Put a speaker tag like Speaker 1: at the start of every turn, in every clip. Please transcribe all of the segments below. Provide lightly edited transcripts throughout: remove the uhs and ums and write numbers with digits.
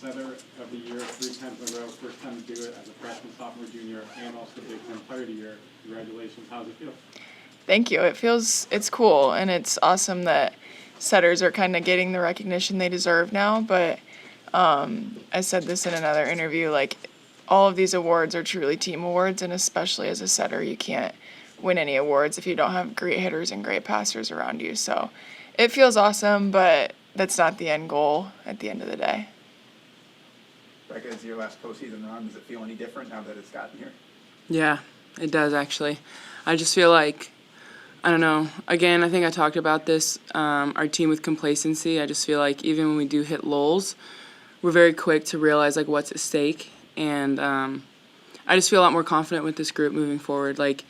Speaker 1: Setter of the Year 3 times in a row, first time to do it as a freshman, sophomore, junior, and also Big Ten Player of the Year. Congratulations. How does it feel?
Speaker 2: Thank you. It's cool, and it's awesome that setters are kind of getting the recognition they deserve now. But I said this in another interview, like all of these awards are truly team awards, and especially as a setter, you can't win any awards if you don't have great hitters and great passers around you. So it feels awesome, but that's not the end goal at the end of the day.
Speaker 3: Rebekah, it's your last postseason run. Does it feel any different now that it's gotten here?
Speaker 4: Yeah, it does actually. I just feel like, I don't know, again, I think I talked about this, our team with complacency. I just feel like even when we do hit lulls, we're very quick to realize like what's at stake. And I just feel a lot more confident with this group moving forward. Like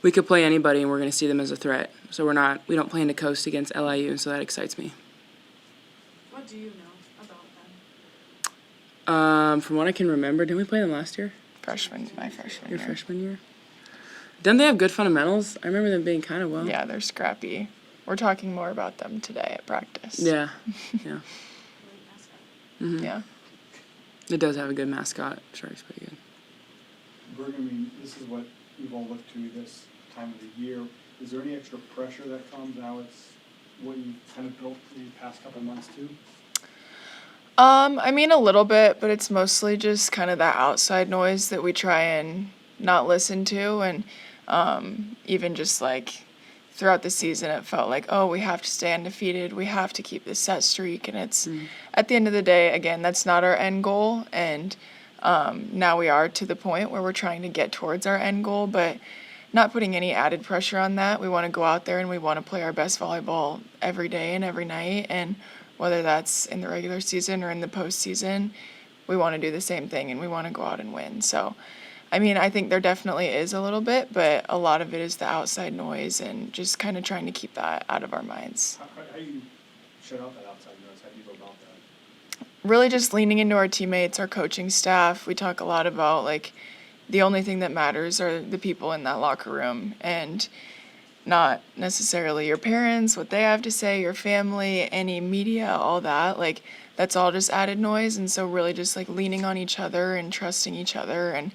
Speaker 4: we could play anybody and we're going to see them as a threat. So we don't plan to coast against LIU, and so that excites me.
Speaker 5: What do you know about them?
Speaker 4: From what I can remember, didn't we play them last year?
Speaker 2: My freshman
Speaker 4: Your
Speaker 2: year.
Speaker 4: freshman year? Didn't they have good fundamentals? I remember them being kind of well.
Speaker 2: Yeah, they're scrappy. We're talking more about them today at practice.
Speaker 4: Yeah.
Speaker 5: Great mascot.
Speaker 4: Mm-hmm.
Speaker 2: Yeah.
Speaker 4: It does have a good mascot. Shark's pretty good.
Speaker 1: Bergen, I mean, this is what we've all looked to this time of the year. Is there any extra pressure that comes now? It's what you kind of built the past couple months too?
Speaker 2: I mean, a little bit, but it's mostly just kind of that outside noise that we try and not listen to. And even just like throughout the season, it felt like, oh, we have to stay undefeated. We have to keep this set streak. And it's at the end of the day, again, that's not our end goal. And now we are to the point where we're trying to get towards our end goal, but not putting any added pressure on that. We want to go out there and we want to play our best volleyball every day and every night. And whether that's in the regular season or in the postseason, we want to do the same thing and we want to go out and win. So, I mean, I think there definitely is a little bit, but a lot of it is the outside noise and just kind of trying to keep that out of our minds.
Speaker 1: How do you shut out that outside noise? How do you go about that?
Speaker 2: Really just leaning into our teammates, our coaching staff. We talk a lot about, like, the only thing that matters are the people in that locker room and not necessarily your parents, what they have to say, your family, any media, all that. Like, that's all just added noise. And so really just, like, leaning on each other and trusting each other. And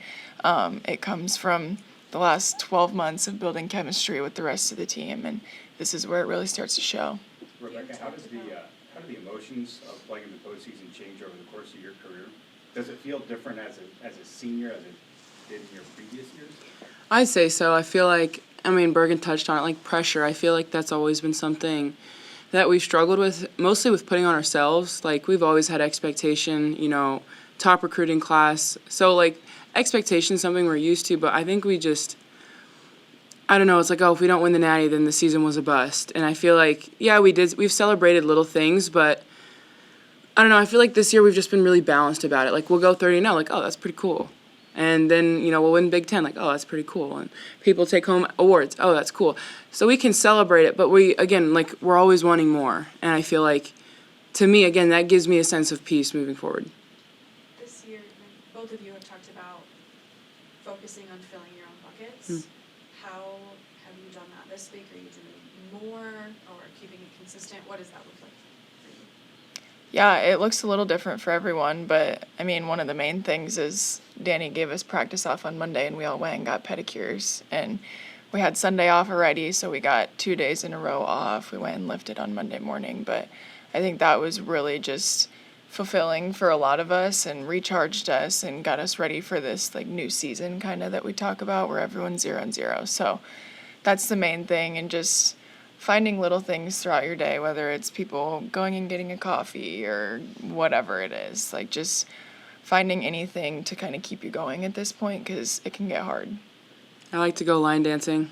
Speaker 2: it comes from the last 12 months of building chemistry with the rest of the team. And this is where it really starts to show.
Speaker 6: Rebekah, how do the emotions of playing in the postseason change over the course of your career? Does it feel different as a senior as it did in your previous years?
Speaker 4: I'd say so. I feel like, I mean, Bergen touched on it, like pressure. I feel like that's always been something that we've struggled with, mostly with putting on ourselves. Like, we've always had expectation, you know, top recruiting class. So, like, expectation is something we're used to, but I think we just, I don't know, it's like, oh, if we don't win the Natty, then the season was a bust. And I feel like, yeah, we've celebrated little things, but I don't know, I feel like this year we've just been really balanced about it. Like, we'll go 30-0, like, oh, that's pretty cool. And then, you know, we'll win Big Ten, like, oh, that's pretty cool. And people take home awards, oh, that's cool. So we can celebrate it, but we're always wanting more. And I feel like, to me, again, that gives me a sense of peace moving forward.
Speaker 5: This year, both of you have talked about focusing on filling your own buckets. How have you done that this week? Are you doing more or keeping it consistent? What does that look like for you?
Speaker 2: Yeah, it looks a little different for everyone, but I mean, one of the main things is Dani gave us practice off on Monday and we all went and got pedicures. And we had Sunday off already, so we got 2 days in a row off. We went and lifted on Monday morning, but I think that was really just fulfilling for a lot of us and recharged us and got us ready for this like new season kind of that we talk about where everyone's 0-0. So that's the main thing, and just finding little things throughout your day, whether it's people going and getting a coffee or whatever it is, like just finding anything to kind of keep you going at this point because it can get hard.
Speaker 4: I like to go line dancing.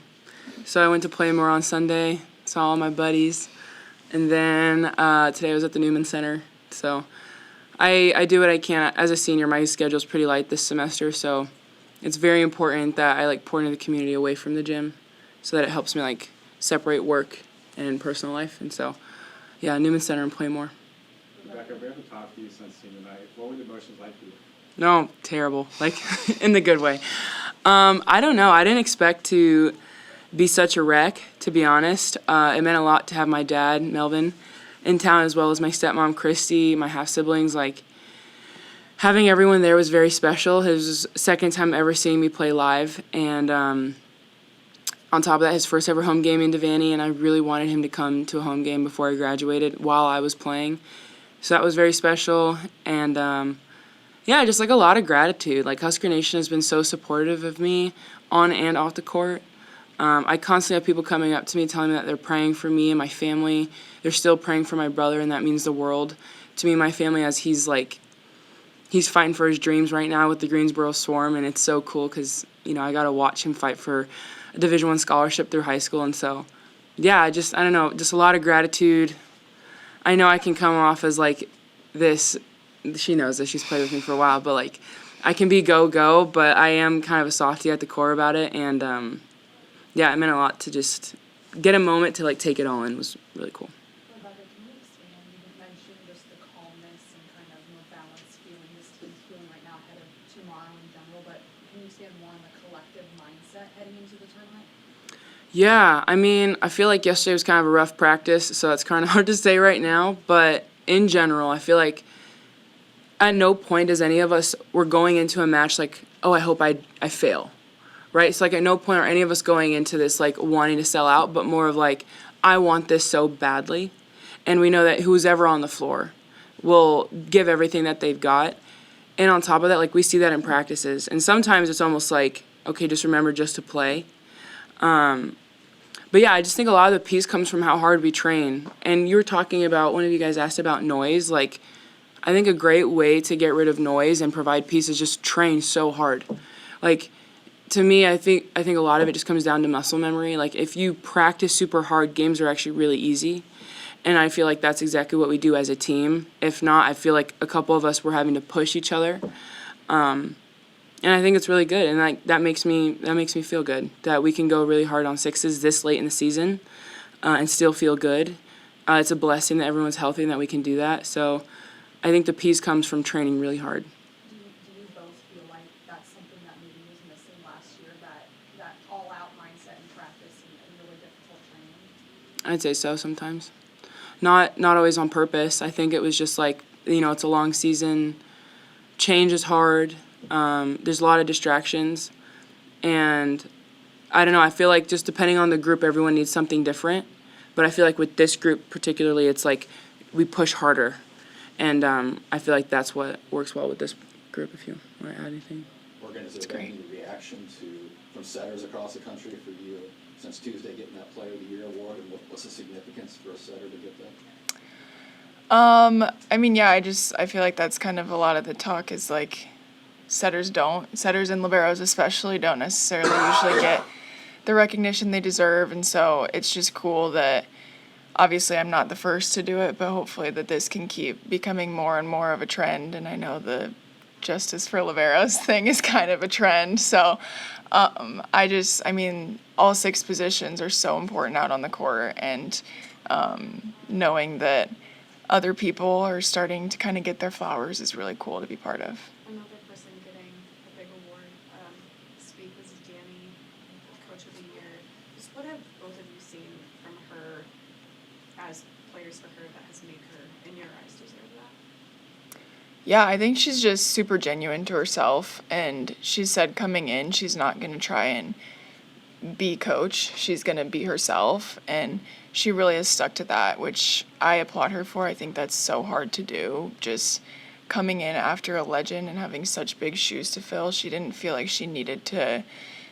Speaker 4: So I went to Playmore on Sunday, saw all my buddies, and then today I was at the Newman Center. So I do what I can. As a senior, my schedule's pretty light this semester, so it's very important that I like pour into the community away from the gym so that it helps me like separate work and personal life. And so, yeah, Newman Center and Playmore.
Speaker 1: Rebekah, we haven't talked to you since senior night. What were the emotions like for you?
Speaker 4: No, terrible, like in the good way. I don't know. I didn't expect to be such a wreck, to be honest. It meant a lot to have my dad, Melvin, in town, as well as my stepmom, Christy, my half-siblings. Like, having everyone there was very special. It was the second time ever seeing me play live, and on top of that, his first ever home game in Devaney, and I really wanted him to come to a home game before I graduated while I was playing. So that was very special, and yeah, just like a lot of gratitude. Like Husker Nation has been so supportive of me on and off the court. I constantly have people coming up to me telling me that they're praying for me and my family. They're still praying for my brother, and that means the world to me and my family, as he's fighting for his dreams right now with the Greensboro Swarm, and it's so cool because, you know, I got to watch him fight for a Division I scholarship through high school, and so, yeah, I don't know, just a lot of gratitude. I know I can come off as, like, this, she knows this, she's played with me for a while, but, like, I can be go-go, but I am kind of a softie at the core about it, and, yeah, it meant a lot to just get a moment to, like, take it all in. It was really cool.
Speaker 7: Rebekah, can you expand? You mentioned just the calmness and kind of more balanced feeling this team's feeling right now ahead of tomorrow in general, but can you expand more on the collective mindset heading into the tournament?
Speaker 4: Yeah, I mean, I feel like yesterday was kind of a rough practice, so it's kind of hard to say right now, but in general, I feel like at no point does any of us, we're going into a match like, oh, I hope I fail, right? So, like, at no point are any of us going into this, like, wanting to sell out, but more of, like, I want this so badly, and we know that who's ever on the floor will give everything that they've got, and on top of that, like, we see that in practices, and sometimes it's almost like, okay, just remember just to play. But yeah, I just think a lot of the peace comes from how hard we train. And you were talking about, one of you guys asked about noise. Like, I think a great way to get rid of noise and provide peace is just train so hard. Like, to me, I think a lot of it just comes down to muscle memory. Like, if you practice super hard, games are actually really easy. And I feel like that's exactly what we do as a team. If not, I feel like a couple of us were having to push each other. And I think it's really good, and like that makes me feel good that we can go really hard on sixes this late in the season and still feel good. It's a blessing that everyone's healthy and that we can do that. So I think the peace comes from training really hard.
Speaker 7: Do you both feel like that's something that maybe was missing last year, that all-out mindset in practice and really difficult training?
Speaker 4: I'd say so sometimes. Not always on purpose. I think it was just like, you know, it's a long season. Change is hard. There's a lot of distractions, and I don't know, I feel like just depending on the group, everyone needs something different, but I feel like with this group particularly, it's like we push harder, and I feel like that's what works well with this group, if you want to add anything.
Speaker 8: Morgan, has there been any reaction from setters across the country for you since Tuesday getting that Player of the Year award, and what's the significance for a setter to get that?
Speaker 2: I mean, yeah, I feel like that's kind of a lot of the talk is like, setters and liberos especially don't necessarily usually get the recognition they deserve, and so it's just cool that obviously I'm not the first to do it, but hopefully that this can keep becoming more and more of a trend, and I know the Justice for Liberos thing is kind of a trend, so I mean, all 6 positions are so important out on the court, and knowing that other people are starting to kind of get their flowers is really cool to be part of.
Speaker 5: Another person getting a big award this week was Dani, Coach of the Year. Just what have both of you seen from her as players for her that has made her, in your eyes, deserve that?
Speaker 2: Yeah, I think she's just super genuine to herself, and she said coming in she's not going to try and be coach. She's going to be herself, and she really has stuck to that, which I applaud her for. I think that's so hard to do, just coming in after a legend and having such big shoes to fill. She didn't feel like she needed to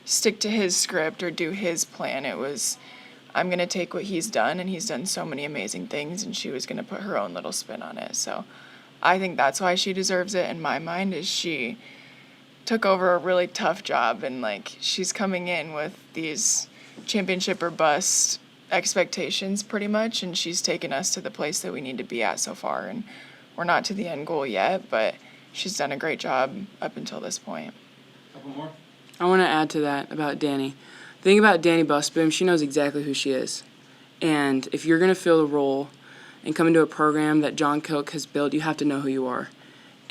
Speaker 2: stick to his script or do his plan. It was, I'm going to take what he's done, and he's done so many amazing things, and she was going to put her own little spin on it. So I think that's why she deserves it in my mind, is she took over a really tough job, and like she's coming in with these championship or bust expectations pretty much, and she's taken us to the place that we need to be at so far, and we're not to the end goal yet, but she's done a great job up until this point.
Speaker 1: Couple more?
Speaker 4: I want to add to that about Dani. The thing about Dani Bussboom, she knows exactly who she is, and if you're going to fill the role and come into a program that John Koch has built, you have to know who you are.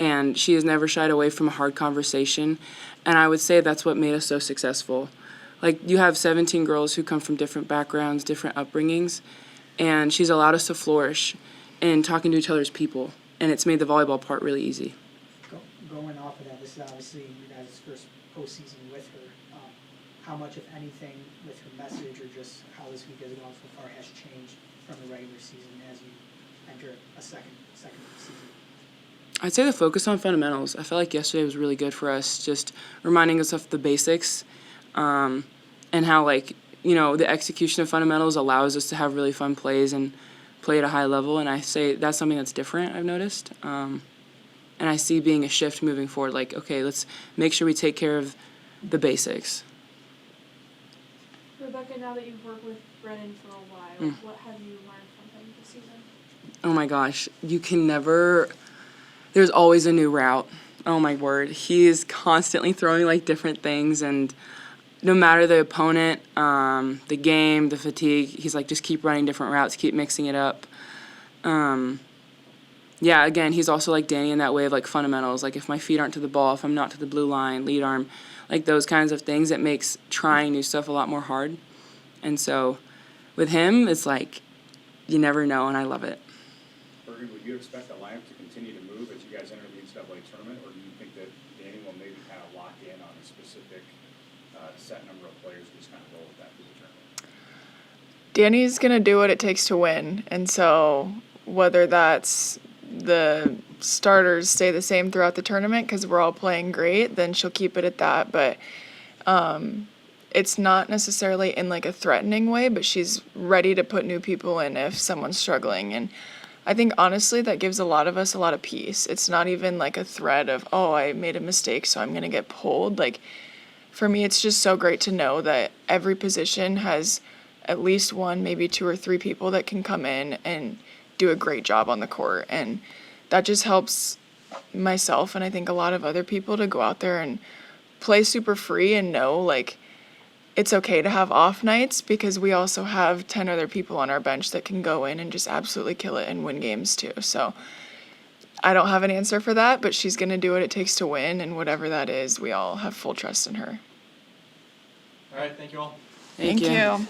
Speaker 4: And she has never shied away from a hard conversation, and I would say that's what made us so successful. Like, you have 17 girls who come from different backgrounds, different upbringings, and she's allowed us to flourish in talking to each other as people, and it's made the volleyball part really easy.
Speaker 9: Going off of that, this is obviously you guys' first postseason with her. How much, if anything, with her message or just how this week has gone so far has changed from the regular season as you enter a second season?
Speaker 4: I'd say the focus on fundamentals. I felt like yesterday was really good for us, just reminding us of the basics, and how, like, you know, the execution of fundamentals allows us to have really fun plays and play at a high level. And I say that's something that's different, I've noticed. And I see being a shift moving forward, like, okay, let's make sure we take care of the basics.
Speaker 5: Rebekah, now that you've worked with Brennan for a while, what have you learned from him this season?
Speaker 4: Oh my gosh, you can never, there's always a new route. Oh my word, he is constantly throwing like different things, and no matter the opponent, the game, the fatigue, he's like, just keep running different routes, keep mixing it up. Yeah, again, he's also like Dani in that way of like fundamentals. Like if my feet aren't to the ball, if I'm not to the blue line, lead arm, like those kinds of things, it makes trying new stuff a lot more hard. And so with him, it's like you never know, and I love it.
Speaker 6: Bergen, would you expect the lineup to continue to move as you guys enter the NCAA tournament, or do you think that Dani will maybe kind of lock in on a specific set number of players and just kind of roll with that through the tournament?
Speaker 2: Dani's going to do what it takes to win. And so whether that's the starters stay the same throughout the tournament because we're all playing great, then she'll keep it at that. But it's not necessarily in like a threatening way, but she's ready to put new people in if someone's struggling. And I think honestly that gives a lot of us a lot of peace. It's not even like a threat of, oh, I made a mistake, so I'm going to get pulled. Like for me, it's just so great to know that every position has at least one, maybe two or three people that can come in and do a great job on the court. And that just helps myself and I think a lot of other people to go out there and play super free and know like it's okay to have off nights because we also have 10 other people on our bench that can go in and just absolutely kill it and win games too. So I don't have an answer for that, but she's going to do what it takes to win, and whatever that is, we all have full trust in her.
Speaker 10: All right, thank you all.
Speaker 4: Thank you.
Speaker 2: you.